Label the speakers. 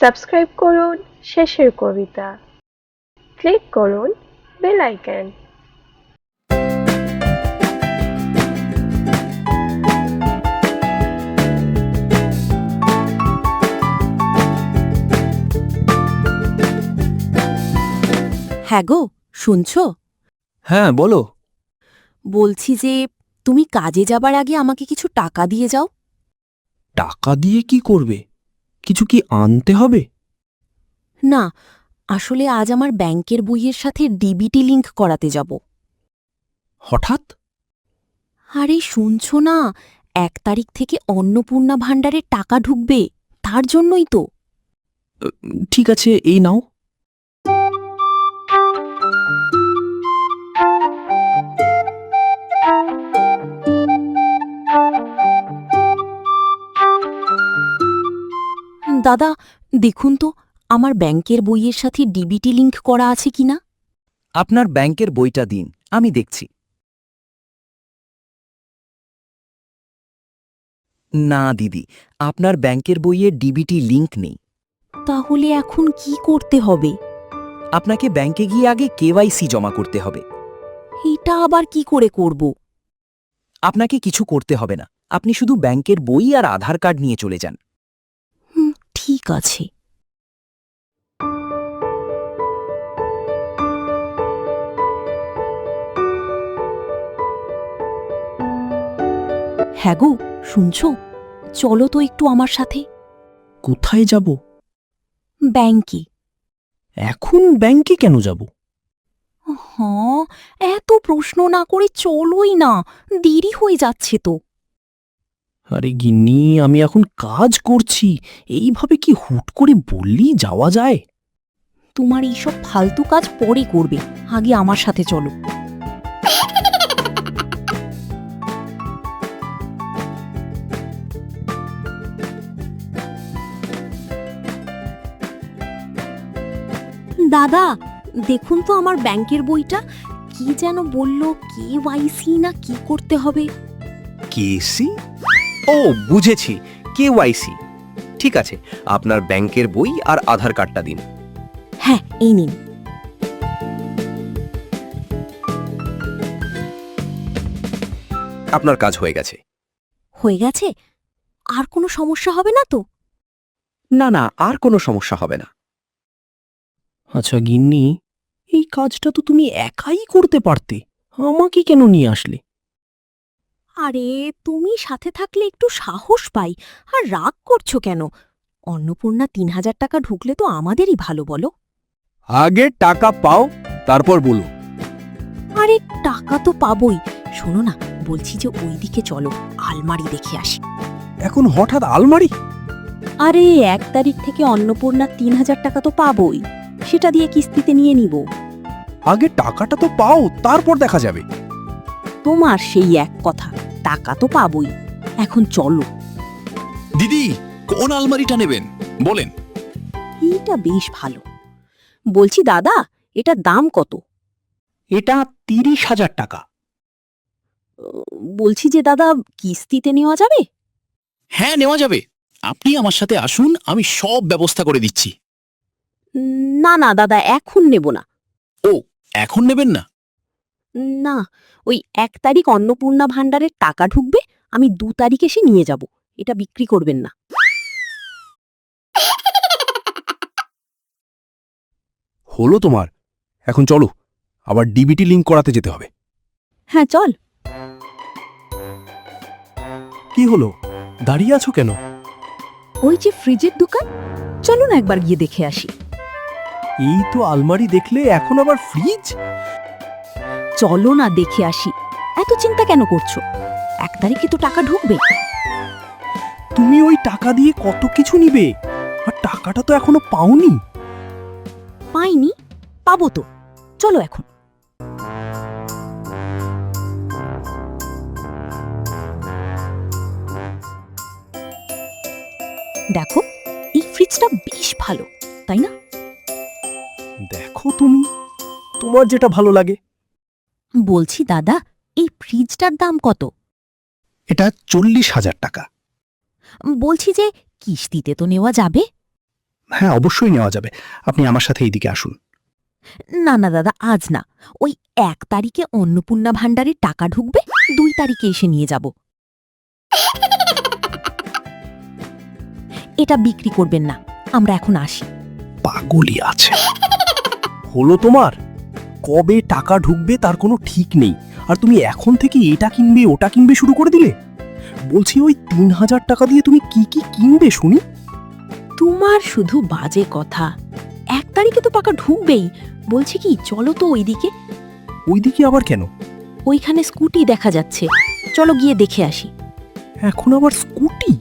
Speaker 1: Subscribe করুন শেষের কবিতা। Click করুন বেল আইকন।
Speaker 2: হ্যাঁ গো, শুনছো?
Speaker 3: হ্যাঁ, বলো।
Speaker 2: বলছি যে তুমি কাজে যাবার আগে আমাকে কিছু টাকা দিয়ে যাও।
Speaker 3: টাকা দিয়ে কি করবে? কিছু কি আনতে হবে?
Speaker 2: না, আসলে আজ আমার ব্যাংকের বইয়ের সাথে ডিবিটি লিংক করাতে যাব।
Speaker 3: হঠাৎ?
Speaker 2: আরে শুনছো না, 1 তারিখ থেকে অন্নপূর্ণা ভাণ্ডারের টাকা ঢুকবে, তার জন্যই তো।
Speaker 3: ঠিক আছে, এই নাও।
Speaker 2: দাদা, দেখুন তো আমার ব্যাংকের বইয়ের সাথে ডিবিটি লিংক করা আছে কিনা।
Speaker 4: আপনার ব্যাংকের বইটা দিন, আমি দেখছি। না দিদি, আপনার ব্যাংকের বইয়ে ডিবিটি লিংক নেই।
Speaker 2: তাহলে এখন কি করতে হবে?
Speaker 4: আপনাকে ব্যাংকে গিয়ে আগে কেওয়াইসি জমা করতে হবে।
Speaker 2: এটা আবার কি করে করব?
Speaker 4: আপনাকে কিছু করতে হবে না, আপনি শুধু ব্যাংকের বই আর আধার কার্ড নিয়ে চলে যান।
Speaker 2: ঠিক আছে। হ্যাঁ গো, শুনছো? চলো তো একটু আমার সাথে
Speaker 3: কোথায় যাব?
Speaker 2: ব্যাংকে।
Speaker 3: এখন ব্যাংকে কেন যাব?
Speaker 2: হ্যাঁ, এত প্রশ্ন না করে চলোই না, দেরি হয়ে যাচ্ছে তো।
Speaker 3: আরে গিন্নি, আমি এখন কাজ করছি, এইভাবে কি হুট করে বললেই যাওয়া যায়?
Speaker 2: তোমার এইসব ফালতু কাজ পরে করবে, আগে আমার সাথে চলো। দাদা, দেখুন তো আমার ব্যাংকের বইটা, কি যেন বলল, কেওয়াইসি না কি করতে হবে।
Speaker 5: কেসি? ও, বুঝেছি, কেওয়াইসি। ঠিক আছে, আপনার ব্যাংকের বই আর আধার কার্ডটা দিন।
Speaker 2: হ্যাঁ, এই নিন।
Speaker 5: আপনার কাজ হয়ে গেছে।
Speaker 2: হয়ে গেছে? আর কোনো সমস্যা হবে না তো?
Speaker 5: না না, আর কোনো সমস্যা হবে না।
Speaker 3: আচ্ছা গিন্নি, এই কাজটা তো তুমি একাই করতে পারতে, আমাকে কেন নিয়ে আসলে?
Speaker 2: আরে, তুমি সাথে থাকলে একটু সাহস পাই, আর রাগ করছো কেন? অন্নপূর্ণা ৩,০০০ টাকা ঢুকলে তো আমাদেরই ভালো, বলো।
Speaker 6: আগে টাকা পাও, তারপর বলো।
Speaker 2: আরে টাকা তো পাবই। শোনো না, বলছি যে ওইদিকে চলো, আলমারি দেখে আসি।
Speaker 6: এখন হঠাৎ আলমারি?
Speaker 2: আরে 1 তারিখ থেকে অন্নপূর্ণা ৩,০০০ টাকা তো পাবই, সেটা দিয়ে কিস্তিতে নিয়ে নিব।
Speaker 6: আগে টাকাটা তো পাও, তারপর দেখা যাবে।
Speaker 2: তোমার সেই এক কথা, টাকা তো পাবই, এখন চলো।
Speaker 7: দিদি, কোন আলমারিটা নেবেন বলেন?
Speaker 2: এইটা বেশ ভালো। বলছি দাদা, এটার দাম কত?
Speaker 3: এটা ৩০,০০০ টাকা।
Speaker 2: বলছি যে দাদা, কিস্তিতে নেওয়া যাবে?
Speaker 7: হ্যাঁ, নেওয়া যাবে। আপনি আমার সাথে আসুন, আমি সব ব্যবস্থা করে দিচ্ছি।
Speaker 2: না না দাদা, এখন নেব না।
Speaker 7: ও, এখন নেবেন না?
Speaker 2: না, ওই 1 তারিখ অন্নপূর্ণা ভাণ্ডারের টাকা ঢুকবে, আমি 2 তারিখ এসে নিয়ে যাব, এটা বিক্রি করবেন না।
Speaker 6: হলো তোমার, এখন চলো, আবার ডিবিটি লিংক করাতে যেতে হবে।
Speaker 2: হ্যাঁ চল।
Speaker 6: কি হলো, দাঁড়িয়ে আছো কেন?
Speaker 2: ওই যে ফ্রিজের দোকান, চলো না একবার গিয়ে দেখে আসি।
Speaker 6: এই তো আলমারি দেখলে, এখন আবার ফ্রিজ?
Speaker 2: চলো না দেখে আসি, এত চিন্তা কেন করছো? 1 তারিখে তো টাকা ঢুকবে।
Speaker 6: তুমি ওই টাকা দিয়ে কত কিছু নিবে, আর টাকাটা তো এখনো পাওনি।
Speaker 2: পাইনি, পাবো তো, চলো এখন। দেখো, এই ফ্রিজটা বেশ ভালো, তাই না?
Speaker 6: দেখো তুমি, তোমার যেটা ভালো লাগে।
Speaker 2: বলছি দাদা, এই ফ্রিজটার দাম কত?
Speaker 6: এটা 40,০০০ টাকা।
Speaker 2: বলছি যে কিস্তিতে তো নেওয়া যাবে?
Speaker 6: হ্যাঁ, অবশ্যই নেওয়া যাবে। আপনি আমার সাথে এইদিকে আসুন।
Speaker 2: না না দাদা, আজ না। ওই 1 তারিখে অন্নপূর্ণা ভাণ্ডারে টাকা ঢুকবে, 2 তারিখে এসে নিয়ে যাব। এটা বিক্রি করবেন না, আমরা এখন আসি।
Speaker 6: পাগলই আছে। হলো তোমার? কবে টাকা ঢুকবে তার কোনো ঠিক নেই, আর তুমি এখন থেকে এটা কিনবে ওটা কিনবে শুরু করে দিলে। বলছি, ওই 3000 টাকা দিয়ে তুমি কি কি কিনবে শুনি?
Speaker 2: তোমার শুধু বাজে কথা। 1 তারিখে তো টাকা ঢুকবেই। বলছি কি, চলো তো ওইদিকে।
Speaker 6: ওইদিকে আবার কেন?
Speaker 2: ওইখানে স্কুটি দেখা যাচ্ছে, চলো গিয়ে দেখে আসি।
Speaker 6: এখন আবার স্কুটি?